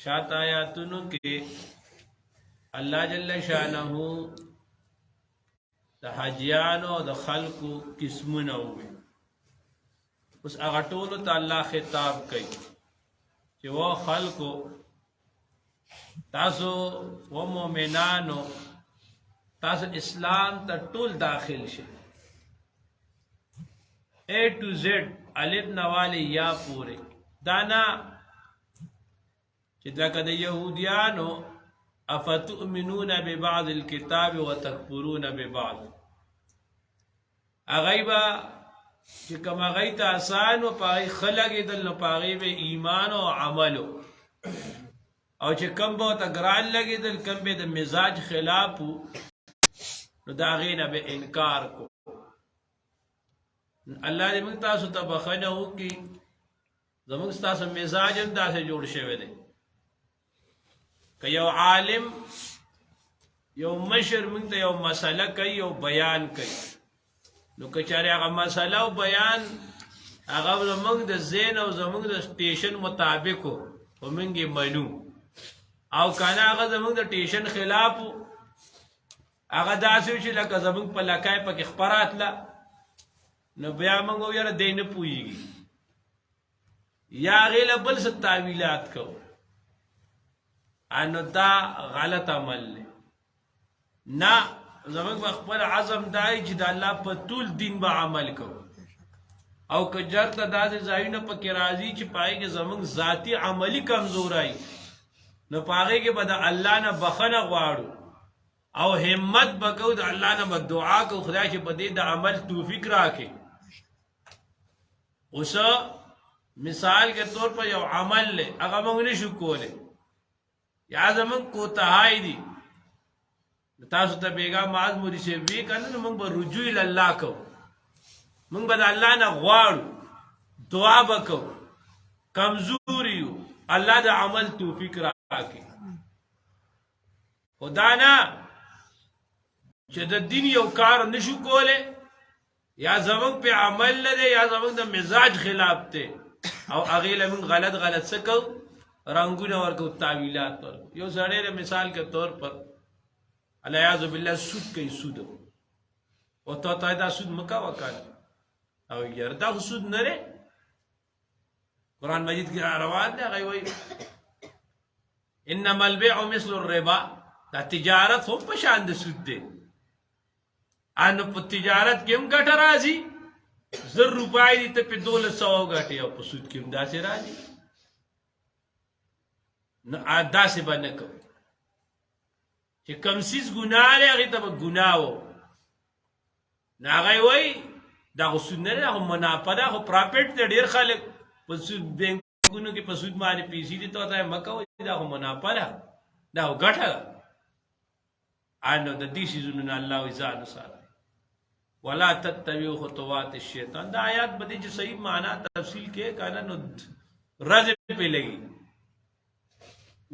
شات آیاتونو کې الله جل شانه د حجیانو د خلقو قسمونه وي. اوس هغه ټولو ته الله خطاب کوي چې و خلقو تاسو و مؤمنانو تاسو اسلام ته ټول داخل شئ. A to Z الف نوالی یا پورے دانا چې لکه د یهودیانو افتؤمنون ببعض الكتاب وتکفرون ببعض، اغیبا چې کوم هغه ته آسان او پای خلګې دل نو پاغي به ایمان او عملو، او چې کم به ته ګران لګېدل کم به د مزاج خلاف نو دا غینه به انکار کو. الله دې موږ تاسو ته بخنه وکړي، زموږ تاسو مزاج هم داسې جوړ شوی دی که یو عالم یو مشر موږ ته یو مسله کوي او بیان کوي، نو که چېرې هغه مسله او بیان هغه زموږ د ذهن او زموږ د سټیشن مطابق و خو موږ یې منو، او که نه هغه زموږ د ټیشن خلاف و هغه داسې و چې لکه زموږ په لکای پکې خپره تله نو بیا موږ وایو یاره دی نه پوهېږي یا هغې له بل څه تعویلات کوو، نو دا غلط عمل دی. نه زموږ به خپل عزم دا وي چې د الله په ټول دین به عمل کوو، او که چېرته داسې ځایونه پکې راځي چې په هغې کې زموږ ذاتي عملي کمزوري نو په هغې کې به د الله نه بخښنه غواړو او همت به کوو، د الله نه به دعا کوو خدای چې په دې د عمل توفیق راکړي. اوس مثال کے طور پر یو عمل لے اگر منگ نشو کولے یا زمنگ کوتاہائی دی تاسو تا بیگا معاذ موری سے بھی کرنا منگ با رجوع اللہ کو منگ با دا اللہ نا غوارو دعا بکو کمزوریو اللہ دا عمل توفیق راکی. خدا نا چه دا دین یو کار نشو کولے یا زمنگ پہ عمل لدے یا زمنگ دا مزاج خلاف تے او اغیل من غلط غلط سکو رنگونه ورکو تعویلات ورکو. یو سړی مثال کے طور پر علیاذ باللہ سود کوي سود او ته دا سود مکا وکړه او یار دا سود نه لري. قرآن مجید کی روان دی هغه وایي انما البيع مثل الربا، دا تجارت هم په شان د سود دی. انو په تجارت کې هم ګټه راځي، 1000 روپۍ دي ته په 1200 ګټې او په سود کې هم داسې راځي. نو داسې به نه کوو چې کوم څیز ګناه دی هغې ته به ګناه و نو هغه وایي دا خو سود نه دی، دا خو منافع ده، خو پراپټ دی. ډېر خلک په سود بینکونو کې په سود باندې پیسې دي، ته ورته مه کوئ دا خو منافع ده، دا خو ګټه ده. نو د دې څیزونو نه الله وایي ځان وساتئ. ولا تتبعوا خطوات الشیطان، دا آیات بدی چې صحیح معنی تفصیل کې کنه نو رز په لګي.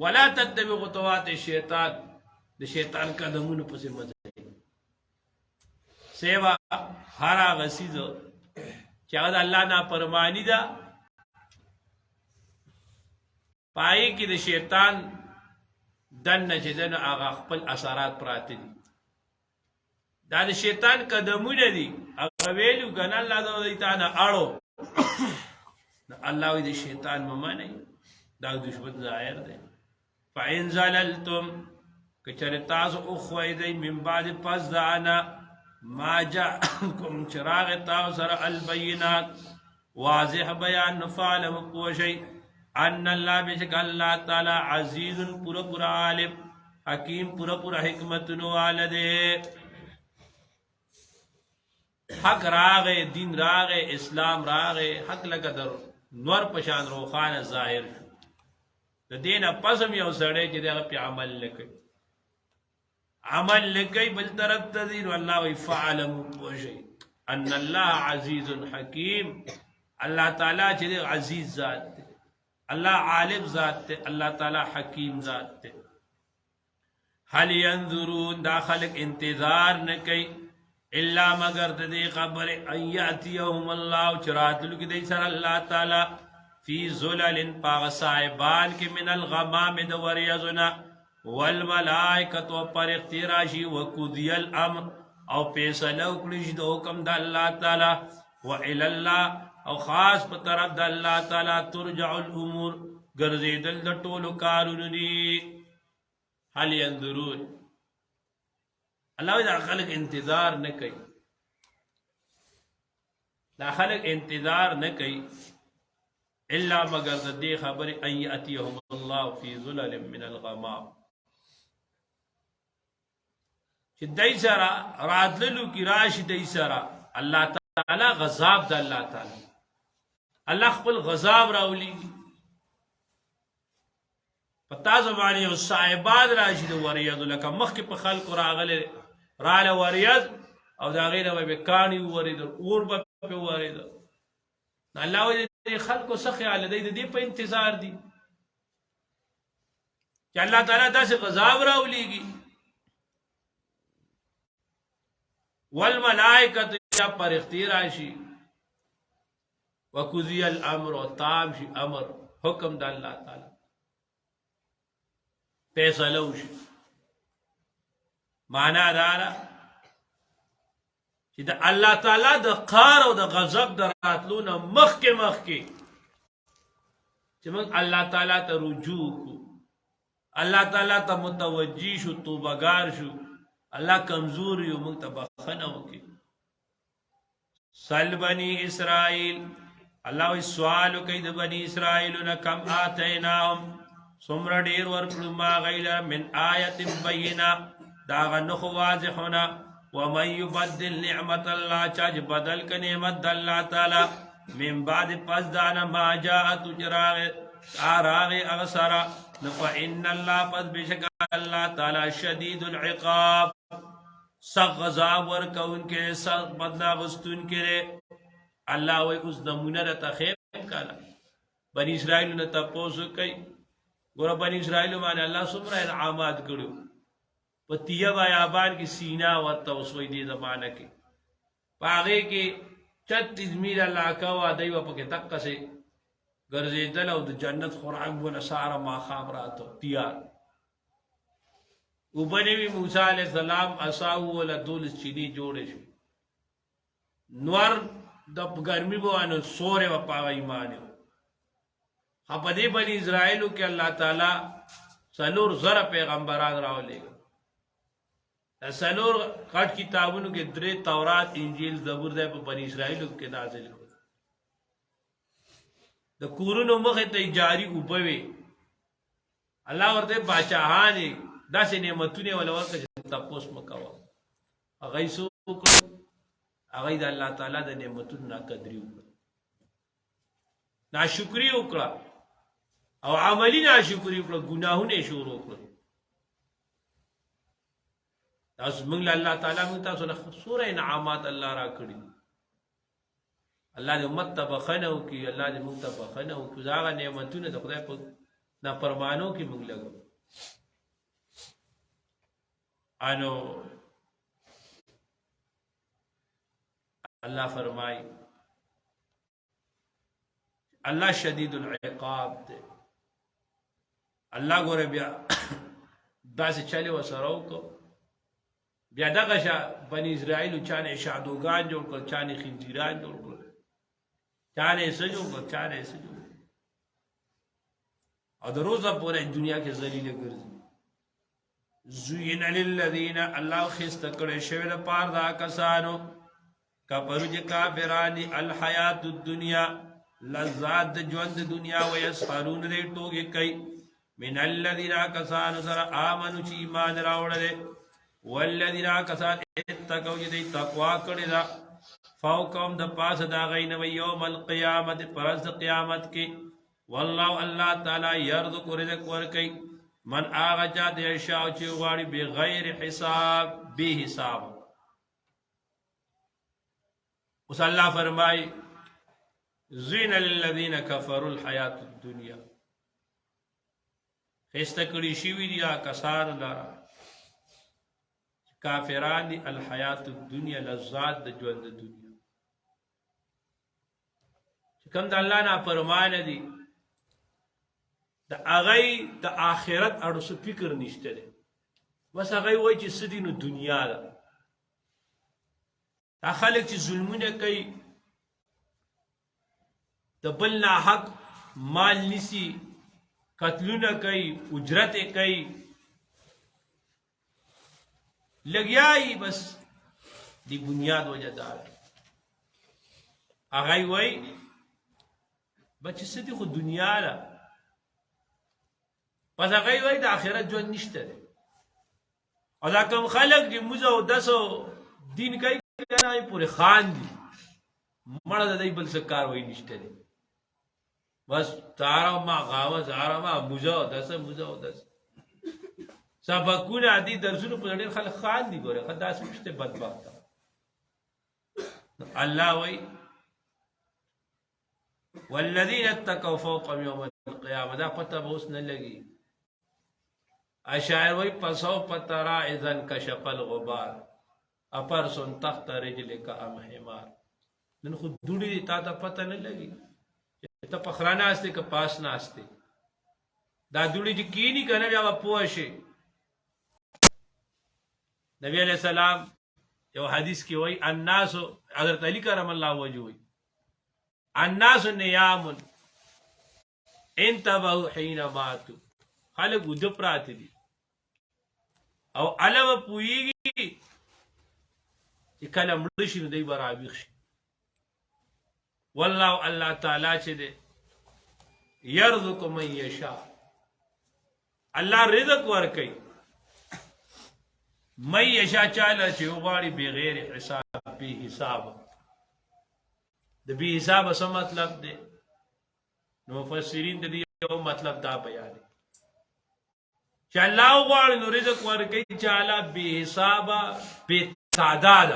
ولا تتبعوا خطوات الشیطان، د شیطان قدمونو پسې مه ځئ. سیوا هر هغه څیز چې هغه د الله نافرماني ده پای کې د شیطان دننه چې ده نو هغه خپل اثرات پراته دي. دا د شیطان قدمونه دي، هغه ویلو کنه الله دا دوی ته نه اړو الله وی د شیطان ممانه دا دشمن ظاهر دی. فإن زللتم کچره تاسو او خویدای من بعد پس دانا ما جاءکم چراغ تاسو سره البینات واضح بیان فعلم پوشی ان الله بشک الله تعالی عزیز پورا پورا عالم حکیم پورا پورا حکمت نو والده. حق راغے، دین راغے، اسلام راغے، حق لگا در نور پشان روخان ظاہر شو. دا دینا پسم یو سڑے چی دیگا پی عمل لکی بل طرف تدین واللہ وی فعلم پوشی ان اللہ عزیز حکیم. اللہ تعالیٰ چی دیگا عزیز ذات تے، اللہ عالم ذات تے، اللہ تعالیٰ حکیم ذات تے. حل ینظرون دا خلق انتظار نکی الا مگر دے خبر ان یاتیہم اللہ چراتلو کی دی سر اللہ تعالی فی ظلل پاغ صاحبان کی من الغمام د وریزنا والملائکت و پر اختراشی وقضی الامر او پیسلو کلش د حکم د اللہ تعالی و الاللہ او خاص په طرف د اللہ تعالی ترجع الامور گرزیدل د ټولو کارونو دی. هل ينظرون اللہ دا خلق انتظار نہ کئی، دا خلق انتظار نہ کئی الا مگر دے خبر ان یاتیہم اللہ فی ظلل من الغمام چی دی سرا راتللو کی راش دی سرا اللہ تعالی غضاب دا اللہ تعالی اللہ خپل غضاب راولی پتا زمانی او صاحباد راشی دا وریض لکا مخ کی پا خلق راغل رال وریض او دا غیر بکانی ورید اور با پی ورید اللہ وی خلق و سخی آل دی پا انتظار دی کہ اللہ تعالی دا سے غضاب راولی گی والملائکت یا پر اختیراشی وقضی الامر و تام شی امر حکم دا اللہ تعالی فیصلو شی معنی دارا چی دا اللہ تعالی دا قار و دا غضب دا راتلونا مخ کے چی من اللہ تعالی تا رجوع کو اللہ تعالی تا متوجی شو توبگار شو اللہ کمزور یو منگ تا بخنو کی. سل بنی اسرائیل اللہ وی سوالو کئی دا بنی اسرائیلونا کم آتیناهم سمر دیر ورکلو ما غیلا من آیت بینا داغا نخو واضحونا ومن یبدل نعمت اللہ چاچ بدل کا نعمت دا اللہ تعالی من بعد پس دانا ما جاءتو جراغ آراغ اغسرا نفا ان اللہ پس بشک اللہ تعالی شدید العقاب سخ غضاب ورکون کے سخ بدلا غستون کے لئے اللہ وی اس نمونہ رتا خیب کالا بنی اسرائیل نتا پوسو کئی گورا بنی اسرائیل مانے اللہ سمرہ انعامات کرو پتیب آیابان کی سینہ ورطا اسوئی دی زمانہ کے پاگے کے 36 میل اللہ کوا دیو پاکے تقہ سے گرزے دلو دا جنت خوراک بولا سارا ما خام راتو تیار او بنیوی موسیٰ علیہ السلام اساو والا دولس چینی جوڑے شو نور دا گرمی بوانو سورے و پاگا ایمانیو خب دے بنی اسرائیلو کہ اللہ تعالی سلور زر پیغمبران راو لے گا سلور کٹ کتابونو کے درے تورات انجیل زبور دے پا بنی اسرائیلو کے نازل ہو دا کورونو مخی تا جاری اوپوے اللہ ورتے باچاہانے دا سے نعمتونے والا ورکا جتا تپوس مکاوا اغای سو اکڑا اغای دا اللہ تعالی دا نعمتون نا قدری اکڑا نا شکری اکڑا او عملی نا شکری اکڑا گناہونے شور اکڑا تاسو منگل اللہ تعالی منگتا سورہ انعامات اللہ را کری اللہ دے امت تا بخنو کی اللہ دے منگتا بخنو کی زاغا نعمتون دا خدای پر نا پرمانو کی منگ لگو انو اللہ فرمائی اللہ شدید العقاب دے اللہ گورے بیا دا سے چلے و سرو کو بیا دا غشا بنی اسرائیلو چانے شعدوگان جوڑ کر چانے خنزیران جوڑ کر چانے سجو کر چانے سجو اور در روزہ پورے دنیا کے ذلیل گرزی زوین للذین اللہ خست کرے شوید پار دا کسانو کپرج کافرانی الحیات الدنیا لذات جوند دنیا ویسخرون دے ٹوگے کئی من الذین کسانو سر آمنو چی ایمان راوڑ دے والذین کسان اتقو جدی تقوی کردے دا فوقم دا پاس دا غین و یوم القیامت پرست قیامت کی واللہ اللہ تعالی یرزق رزق ورکی من آغا جات یشاو چی غاری بغیر حساب بی حساب اس اللہ فرمائی زین للذین کفروا الحیات الدنیا خستکڑی شیوی دیا کسان لارا کافران دی الحیات الدنیا لذات دا جوند دنیا کم دا اللہ نا فرمان دی د هغه د آخرت اړو څه فکر نشته دی بس هغه وایي چې څه دي نو دنیا ده دا خلک چې ظلمونه کوي د بل نه حق مال نیسي قتلونه کوي اجرت کوي لګیایي بس دی بنیاد وجه دار هغه وایي بچ څه دي خو دنیا ده پس هغه وایي د آخرت ژوند نشته دی او دا کوم خلک چې موزه او دسو دین کوي کنه پورې خان دي مړه د دې بل څه کاروي نشته دی بس تارا ما غاوه زارا ما موزه او دسه موزه او دسه سبقونه عادي درسونه په ډېر خلک خان دي ګوره خدای سمشته بدبخت الله وایي والذين اتقوا فوقهم يوم القيامه دا پته به اوس نه لګي اشاعر وی پسو پترا اذن کشف الغبار اپرسن تخت رجلک ام حمار نن خود دوڑی تا تا پتہ نه لګي ته پخرانه استه که پاس نه استه دا دوڑی چې کی نه کنه بیا پوه شي نبی علیہ السلام یو حدیث کې وای الناس حضرت علی کرم الله وجه وای الناس نیام انتبهوا حين ماتوا خلق ود پرات دي او علم پویږي چې کله مړ شي نو دی برابر شي والله الله تعالی چې دی يرزق من يشاء الله رزق ورکي من يشاء چاله چې وغواړي بغیر حساب به حساب د به حساب څه مطلب دی نو مفسرین د دې یو مطلب دا بیان دي چې الله غواړي نو رزق ورکوي چاله به حساب به تعداد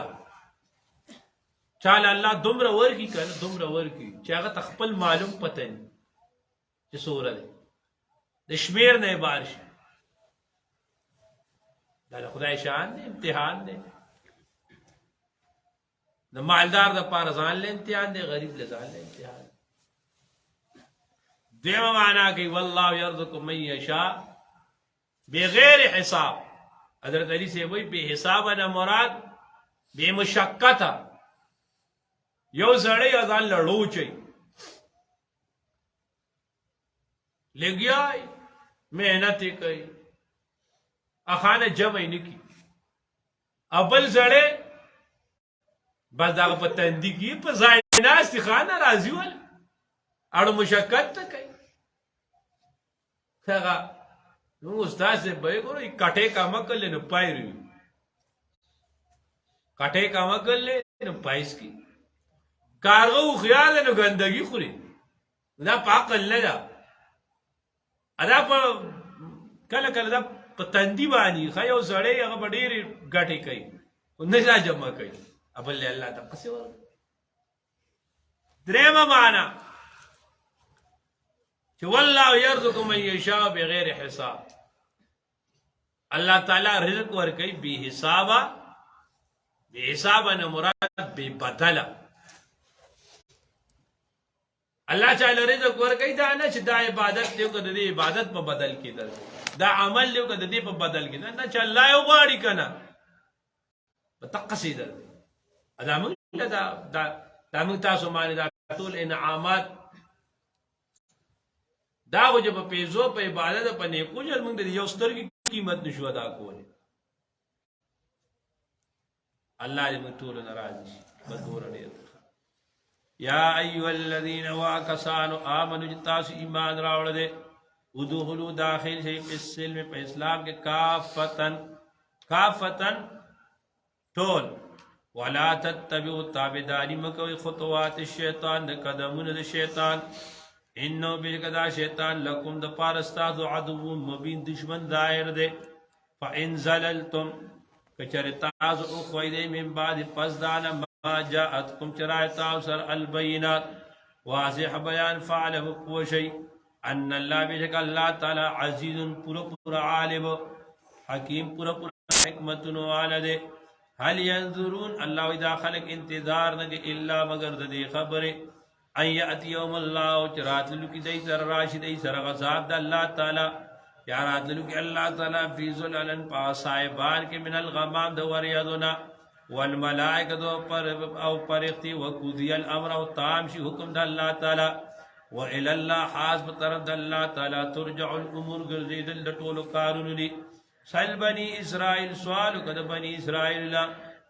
چاله الله دومره ورکي کنه دومره ورکي چې هغه خپل معلوم پته نه چې سوره ده د شمیر نه بار شي دا خدای شان دی امتحان دی د مالدار د پاره ځان له امتحان دی غریب له ځان له امتحان دیمه معنا کوي والله يرزق من يشاء بغیر حساب حضرت علی سے وہی بے حساب نہ مراد بے مشقت یو زړی ځان لړو چي لګیای مهنت کوي اخانه جمع نه کی ابل زړی بس دا په تندې کې په ځای نه استخانه راځي ول اړو مشقت ته کوي څنګه نو استاد سے بھائی کرو کٹے کا مکل لے نو پائی رہی کٹے کا مکل لے نو پائس کی کارغو خیال لے نو گندگی خوری دا پاقل لے دا ادا پا کل کل دا پتندی بانی خیو سڑے اگا پا دیر گٹے کئی نشا جمع کئی ابل لے اللہ تا قصے ورد دریم معنی کہ واللہ یرزق من یشاء بغیر حساب اللہ تعالی رزق ورکی بی حسابا نہ مراد بی بدلا اللہ تعالی رزق ورکی دا نہ دا عبادت دیو کہ دی عبادت پا بدل کی در دا عمل دیو کہ دی پا بدل کی در نہ چا اللہ یو غاڑی کنا تقصی در دا منگ تاسو مانی دا طول انعامات دا وجه په پیزو په عبادت په نیکو جل موږ د یو سترګې قیمت نشو ادا کولی الله دې موږ ټول ناراض شي بدور ډیر یا ایها الذین واکسانوا آمنوا تاسو ایمان راوړل دي ودخلوا داخل شي په اسلام په اسلام کې کافتن ټول ولا تتبعوا تابعداري مکوئ خطوات الشیطان د قدمونو د شیطان انو بلکدا شیطان لکم د پارستاد عدو مبین دشمن دائر دے فان زللتم کچرتاز اخویدے من بعد پسدان ما جاءتکم چرائتاو سر البینات واضح بیان فعلہ قوشی ان اللہ بلک اللہ تعالی عزیز پورا پورا عالم حکیم پورا پورا حکمت والدے هل ينظرون اللہ اذا خلق انتظار نگے الا مگر دے خبر ان یأتی یوم اللہ چرات لکی دی سر راشد دی سر غزاب دا اللہ تعالی یا رات لکی اللہ تعالی فی ظلالن پاسائبان کے من الغمام دا وریادنا والملائکہ دو پر او پرختی وقضی الامر او تامشی حکم دا اللہ تعالی وإلى الله حاسب طرد الله تعالى ترجع الأمور قرزيد اللطول قارون لي سأل بني إسرائيل سؤال قد بني إسرائيل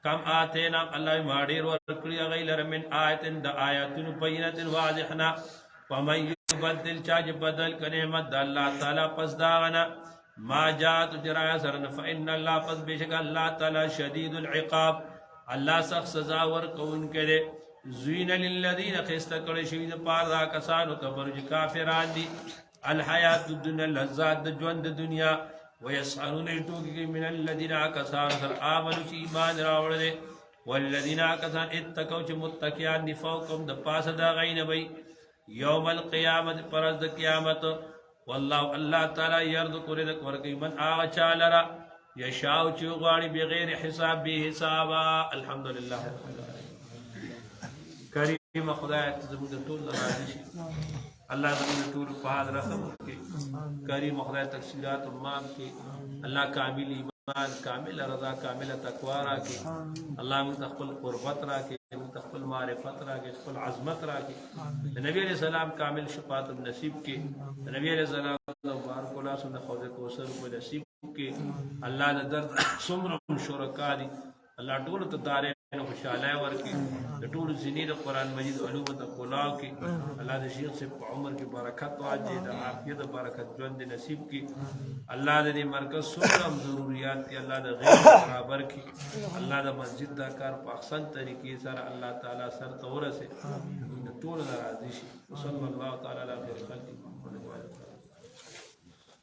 كم آتينا الله مادير ورقلي غير من آية دا آيات بينة واضحنا ومن يبدل چاج بدل كنعمت الله تعالى پس داغنا ما جاءت جرايا سرن فإن الله پس بشك الله تعالى شديد العقاب الله سخت سزا ورکون کرے زوین للذین خیست کڑی شوید پار دا کسانو کبرج کافران دی الحیات الدنیا لذات جوند دنیا ویسعنون اجتوکی من الذین کسان سر آمنو چی ایمان راوڑ دے والذین کسان اتکو چی متکیان دی فوقم دا پاس دا غین بی یوم القیامت پرز دا قیامت واللہ اللہ تعالی یرد کردک ورکی من آغا چالرا یشاو چی غوانی بغیر حساب بی حسابا الحمدللہ کریم خدای زموږ د ټول راضي شي الله زموږ ټول په حال رحم وکړي کریم خدای تفصیلات تمام کړي الله کامل ایمان کامل رضا کامل تقوا راکړي الله موږ خپل قربت راکړي موږ خپل معرفت راکړي خپل عظمت راکړي نبی علیہ السلام کامل شفاعت نصیب کړي نبی علیہ السلام مبارک الله سن حوض کوثر کو نصیب کړي الله د درد څومره شرکا دي الله ټول ته دارې خوشاله ورکی د ټول زینې د قران مجید علوم ته کولاو کی الله د شیخ سے عمر کی برکت واجی د عافیت برکت ژوند نصیب کی الله د مرکز سره ضرورت کی الله د غیر برابر کی الله د مسجد دا کار په احسن طریقې سره الله تعالی سره تورسه ټول راضي شي صلی الله تعالی علیه وسلم